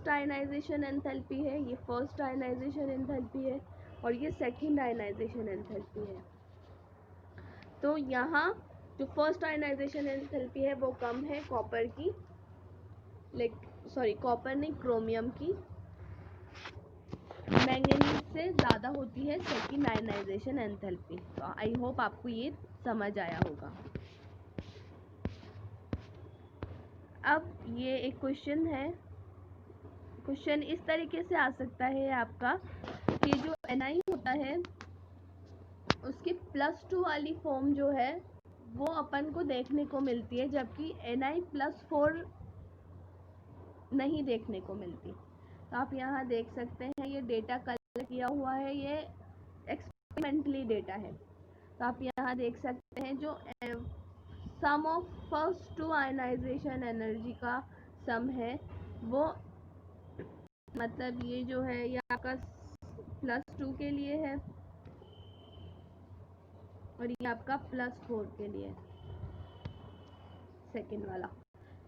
First ionization enthalpy है, ये first ionization enthalpy है, और ये सेकंड आयनाइजेशन एंथैल्पी है। तो यहाँ जो फर्स्ट आयनाइजेशन एंथैल्पी है वो कम है कॉपर की, कॉपर नहीं, क्रोमियम की। मैंगनीज से ज़्यादा होती है सेकंड आयनाइजेशन एंथैल्पी। तो आई होप आपको ये समझ आया होगा। अब ये एक क्वेश्चन है, क्वेश्चन इस तरीके से आ सकता है आपका कि जो Ni होता है उसकी +2 वाली फॉर्म जो है वो अपन को देखने को मिलती है, जबकि Ni+4 नहीं देखने को मिलती। तो आप यहाँ देख सकते हैं ये डेटा कलेक्ट किया हुआ है, ये एक्सपेरिमेंटली डेटा है। तो आप यहाँ देख सकते हैं जो सम ऑफ फर्स्ट 2 आयनाइजेशन एनर्जी का सम है वो, मतलब ये जो है ये आपका +2 के लिए है और ये आपका +4 के लिए, सेकंड वाला।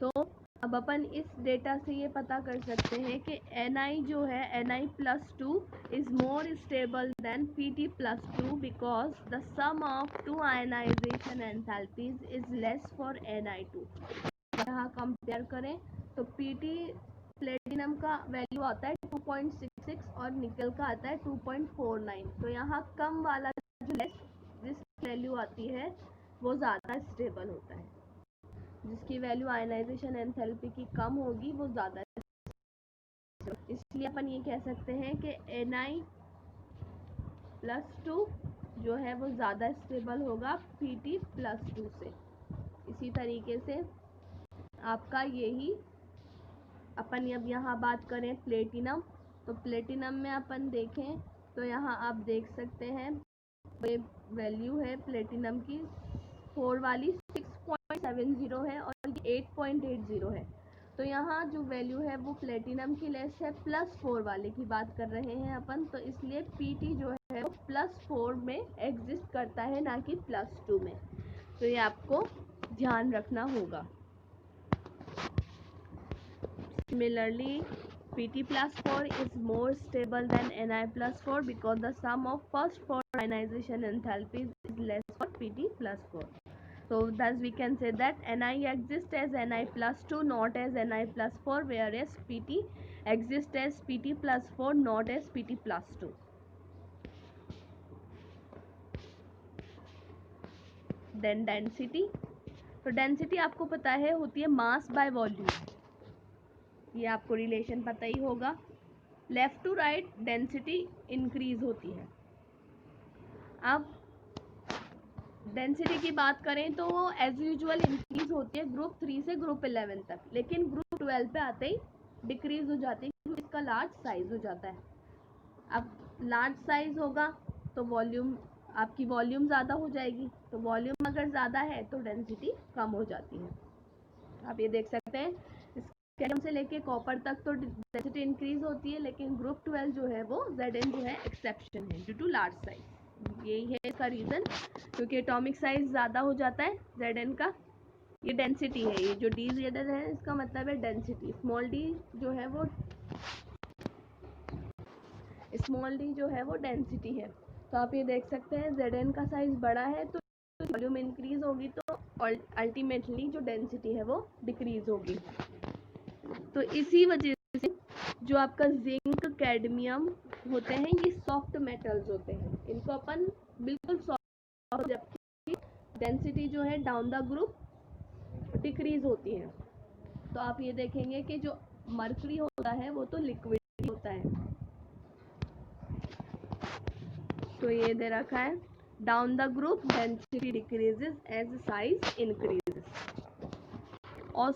तो अब अपन इस डेटा से ये पता कर सकते हैं कि Ni जो है Ni+2 is more stable than Pt+2 because the sum of 2 ionisation enthalpies is less for Ni2। यहाँ कंपेयर करें तो Pt प्लेटिनम का वैल्यू आता है 2.66 और निकल का आता है 2.49। तो यहाँ कम वाला जो लेस वैल्यू आती है वो ज़्यादा स्टेबल होता है, जिसकी वैल्यू आयनाइजेशन एंथैल्पी की कम होगी वो ज़्यादा। इसलिए अपन ये कह सकते हैं कि Ni+2 जो है वो ज़्यादा स्टेबल होगा Pt+2 से। इसी तरीके से आपका यही अपन अब यहाँ बात करें प्लेटिनम, तो प्लेटिनम में अपन देखें तो यहाँ आप देख सकते हैं ये वैल्यू है प्लेटिनम की 4 वाली 6.70 है और 8.80 है। तो यहाँ जो वैल्यू है वो प्लेटिनम की लेस है, +4 वाले की बात कर रहे हैं अपन, तो इसलिए Pt जो है वो +4 में एग्जिस्ट करता है, ना कि +2 में। तो ये आपको ध्यान रखना होगा। Similarly, Pt+4 is more stable than Ni+4 because the sum of first 4 ionization enthalpies is less for Pt+4. So thus we can say that Ni exists as Ni+2 not as Ni+4, whereas Pt exists as Pt+4 not as Pt+2. Then density, तो density आपको पता है होती है mass by volume, ये आपको relation पता ही होगा। Left to right density increase होती है। अब डेंसिटी की बात करें तो वो एज यूजुअल इंक्रीज होती है ग्रुप 3 से ग्रुप 11 तक, लेकिन ग्रुप 12 पे आते ही डिक्रीज हो जाती है क्योंकि इसका लार्ज साइज हो जाता है। अब लार्ज साइज होगा तो वॉल्यूम, आपकी वॉल्यूम ज़्यादा हो जाएगी, तो वॉल्यूम अगर ज़्यादा है तो डेंसिटी कम हो जाती है। आप ये देख सकते हैं कैल्शियम से लेके कॉपर तक तो डेंसिटी इंक्रीज होती है, लेकिन ग्रुप 12 जो है वो Zn जो है एक्सेप्शन है ड्यू टू लार्ज साइज। यही है इसका रीज़न, क्योंकि एटॉमिक साइज ज़्यादा हो जाता है Zn का। ये डेंसिटी है, ये जो डी Zn है इसका मतलब है डेंसिटी। स्मॉल डी जो है वो डेंसिटी है। तो आप ये देख सकते हैं Zn का साइज बड़ा है तो वॉल्यूम इंक्रीज होगी तो अल्टीमेटली जो डेंसिटी है वो डिक्रीज होगी। तो इसी वजह से जो आपका जिंक, कैडमियम होते हैं ये सॉफ्ट मेटल्स होते हैं, इनको अपन बिल्कुल सॉफ्ट, जबकि डेंसिटी जो है डाउन द ग्रुप डिक्रीज होती है। तो आप ये देखेंगे कि जो मर्करी होता है वो तो लिक्विड होता है। तो ये दे रखा है down the group density decreases as size increases. और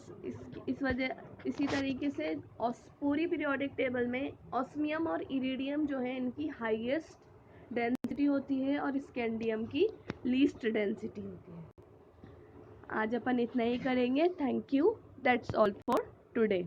इस वजह इसी तरीके से पूरी पीरियोडिक टेबल में ऑस्मियम और इरिडियम जो है इनकी हाईएस्ट डेंसिटी होती है और स्कैंडियम की लीस्ट डेंसिटी होती है। आज अपन इतना ही करेंगे। Thank you, that's all for today.